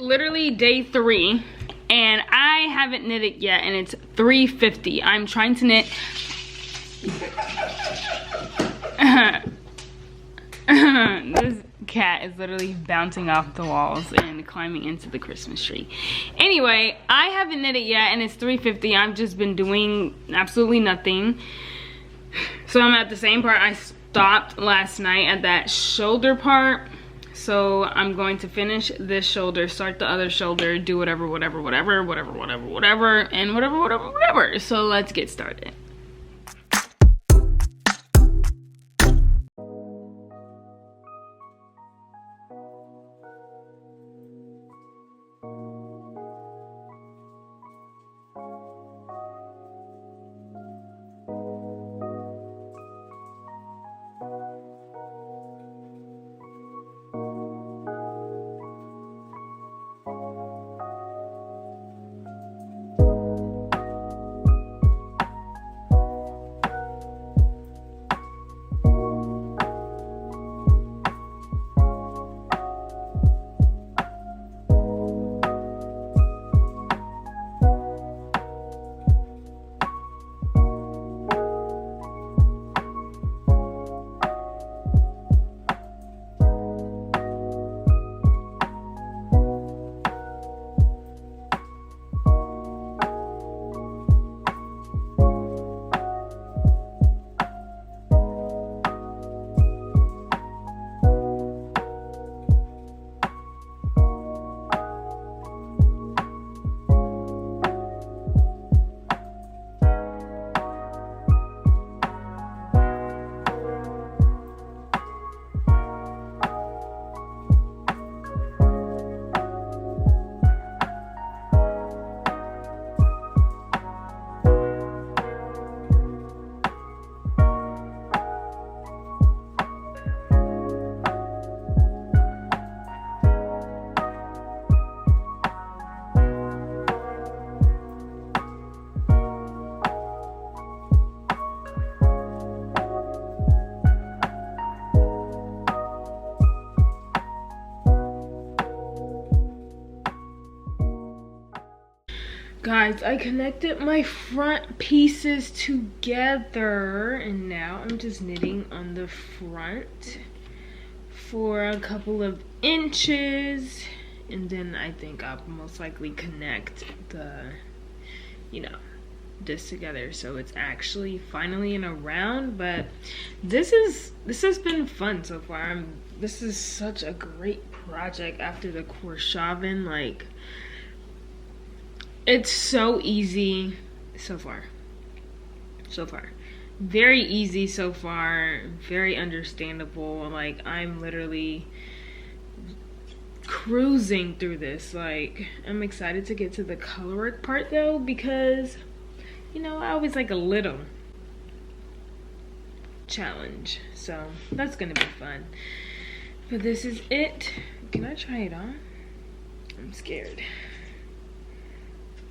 literally day 3 and I haven't knitted yet, and it's 3:50. I'm trying to knit. This cat is literally bouncing off the walls and climbing into the Christmas tree. Anyway, I haven't knitted yet and it's 3:50. I've just been doing absolutely nothing. So I'm at the same part I stopped last night, at that shoulder part. So I'm going to finish this shoulder, start the other shoulder, do whatever, and whatever. So let's get started. Guys, I connected my front pieces together and now I'm just knitting on the front for a couple of inches, and then I think I'll most likely connect the, this together so it's actually finally in a round. But this has been fun so far. This is such a great project after the Korshavn. Like, it's so easy so far. Very easy so far, very understandable. Like, I'm literally cruising through this. Like, I'm excited to get to the color work part though, because I always like a little challenge, so that's gonna be fun. But this is it. Can I try it on? I'm scared.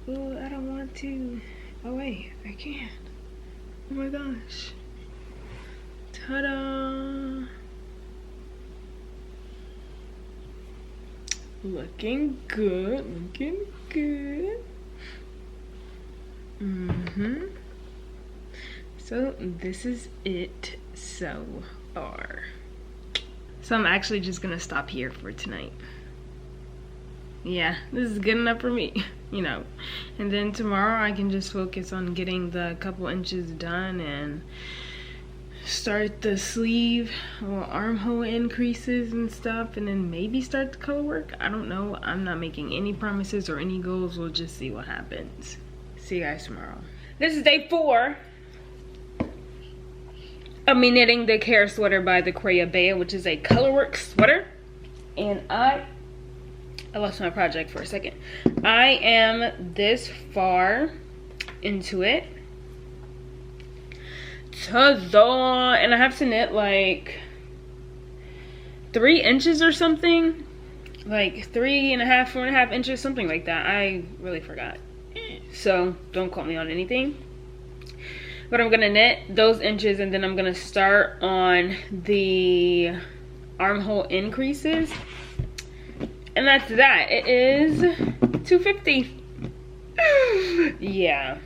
Oh, I don't want to. Oh wait, I can. Oh my gosh. Ta-da! Looking good, So this is it so far. So I'm actually just gonna stop here for tonight. Yeah, this is good enough for me, And then tomorrow I can just focus on getting the couple inches done and start the sleeve or armhole increases and stuff, and then maybe start the color work. I don't know. I'm not making any promises or any goals. We'll just see what happens. See you guys tomorrow. This is day 4 of me knitting the Care sweater by the Korea Bea, which is a color work sweater. And I lost my project for a second. I am this far into it. Ta-da! And I have to knit like 3 inches or something. Like 3.5, 4.5 inches, something like that. I really forgot. So don't quote me on anything. But I'm gonna knit those inches, and then I'm gonna start on the armhole increases. And that's that. It is 2:50. Yeah.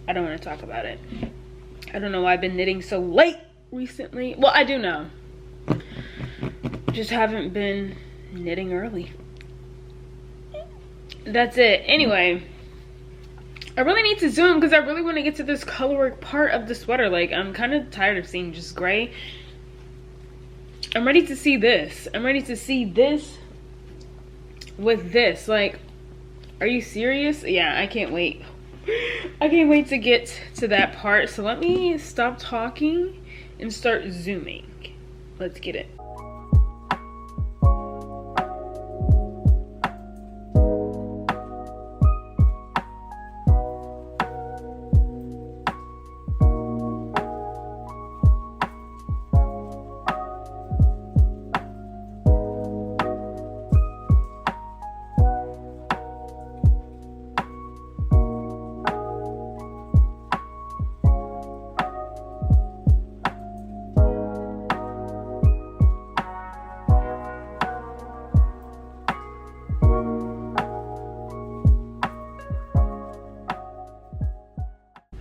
I don't want to talk about it. I don't know why I've been knitting so late recently. Well, I do know. Just haven't been knitting early. That's it. Anyway, I really need to zoom because I really want to get to this colorwork part of the sweater. Like, I'm kind of tired of seeing just gray. I'm ready to see this. I'm ready to see this with this. Like, are you serious? Yeah, I can't wait. I can't wait to get to that part. So let me stop talking and start zooming. Let's get it.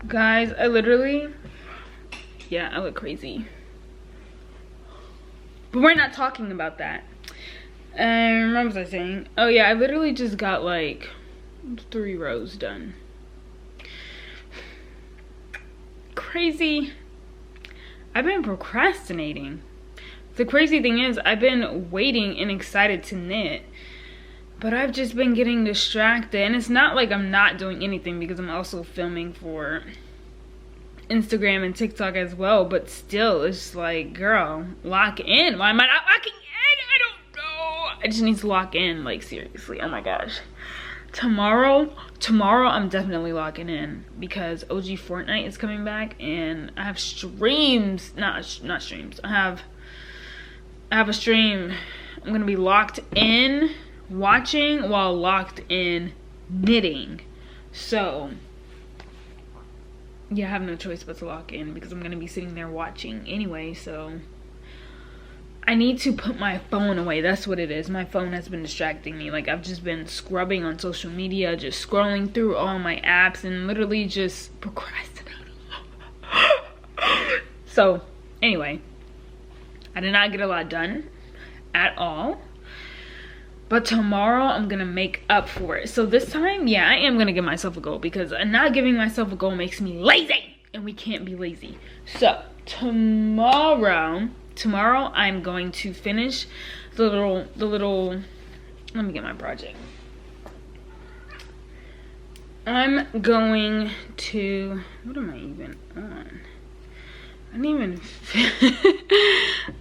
Guys, I literally, yeah, I look crazy. But we're not talking about that. What was I saying? Oh yeah, I literally just got like 3 rows done. Crazy. I've been procrastinating. The crazy thing is, I've been waiting and excited to knit. But I've just been getting distracted. And it's not like I'm not doing anything because I'm also filming for Instagram and TikTok as well. But still, it's like, girl, lock in. Why am I not locking in? I don't know. I just need to lock in. Like, seriously. Oh my gosh. Tomorrow I'm definitely locking in because OG Fortnite is coming back. And I have streams. Not streams. I have a stream. I'm going to be locked in watching while locked in knitting. So yeah, I have no choice but to lock in because I'm gonna be sitting there watching anyway. So I need to put my phone away. That's what it is. My phone has been distracting me. Like, I've just been scrubbing on social media, just scrolling through all my apps and literally just procrastinating. So anyway, I did not get a lot done at all. But tomorrow I'm gonna make up for it. So this time, yeah, I am gonna give myself a goal because not giving myself a goal makes me lazy, and we can't be lazy. So tomorrow I'm going to finish the little. Let me get my project. I'm going to. What am I even on? I didn't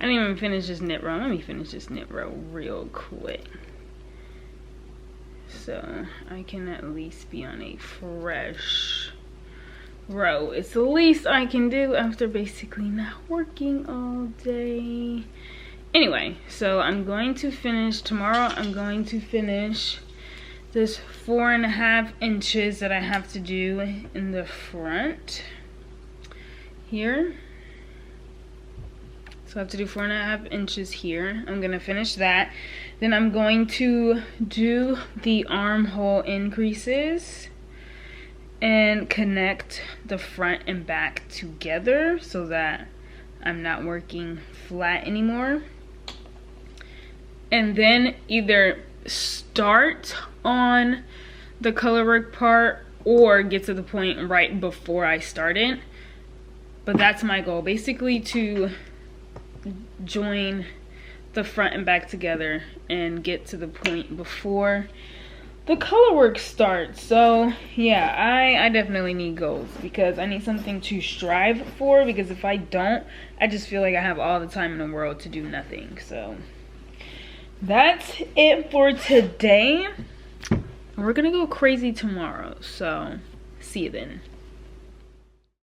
even finish this knit row. Let me finish this knit row real quick, so I can at least be on a fresh row. It's the least I can do after basically not working all day. Anyway, so I'm going to finish tomorrow. I'm going to finish this 4.5 inches that I have to do in the front here. So I have to do 4.5 inches here. I'm gonna finish that. Then I'm going to do the armhole increases and connect the front and back together so that I'm not working flat anymore. And then either start on the colorwork part or get to the point right before I start it. But that's my goal, basically, to join the front and back together and get to the point before the colorwork starts. So yeah, I definitely need goals because I need something to strive for, because if I don't, I just feel like I have all the time in the world to do nothing. So that's it for today. We're gonna go crazy tomorrow, so see you then.